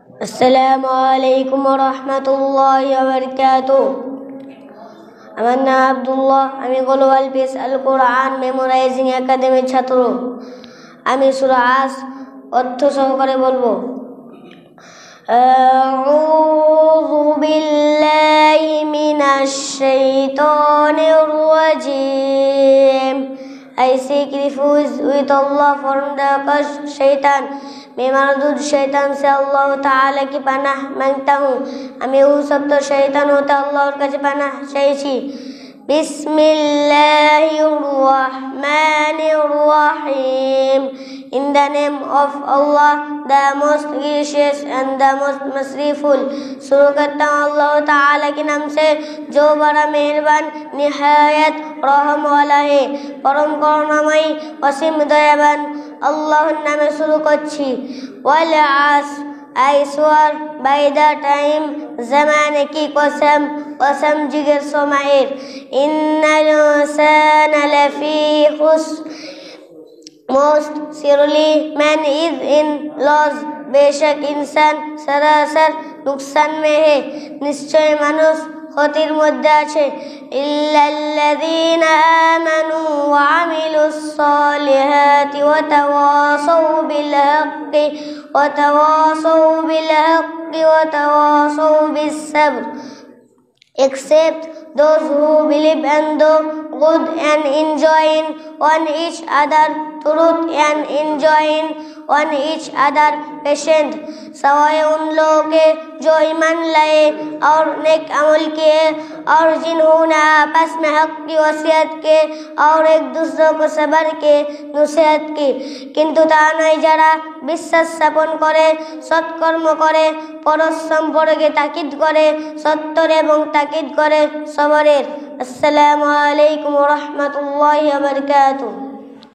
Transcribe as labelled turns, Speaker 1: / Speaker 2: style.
Speaker 1: আসসালামু আলাইকুম ওয়া রাহমাতুল্লাহি ওয়া বারাকাতুহু। আমার নাম আব্দুল্লাহ। আমি গ্লোবাল পিস আল কোরআন মেমোরাইজিং একাডেমির ছাত্র। আমি সূরা আস অর্থ সহকারে বলবো। আউযু বিল্লাহি মিনাশ শাইতানির রাজীম। I seek refuge with Allah from the accursed shaitan. मैं मरदूद शैतान से अल्लाह ताला की पनाह मांगता हूँ। हमें वो सब तो शैतान होता अल्लाह और का पनाह चाहिए। Bismillahirrahmanirrahim. In the name of Allah, the most gracious and the most merciful. शुरू करता हूँ अल्लाह ताला के नाम से जो बड़ा मेहरबान निहायत रहम वाला है, परम करुणामयी অসীম দয়াবান আল্লাহর নামে শুরু করছি। ওয়াল আসর, I swear by the time, ज़माने की कसम, कसम जिगर समाएर। इन्नल इंसाना लफी Khusro, most surely man is in loss, बेशक इंसान सरासर नुकसान में है, निश्चय মানুষ ক্ষতির মধ্যে আছে। ইল্লাল্লাযীনা আমানু ওয়া আমিলুস সালিহাতি ওয়া তাওয়াসাউ বিল হাক্কি ওয়া তাওয়াসাউ বিল হাক্কি ওয়া তাওয়াসাউ বিস সাবর, except those who believe and do good and enjoin on each other truth and enjoin on each other patient। सवाए उन लोगों के जो ईमान लाए और नेक अमल किए और जिन्होंने आपस में हक की वसीयत के और एक दूसरे को सबर के नसीहत की। किंतु ता नয় যারা বিশ্বাস স্থাপন করে, সৎকর্ম করে, পরশ সম্পর্কে তাকিদ করে, সত্যের এবং তাকিদ করে সবরের। আসসালামু আলাইকুম ওয়া রাহমাতুল্লাহি ওয়া বারাকাতুহু।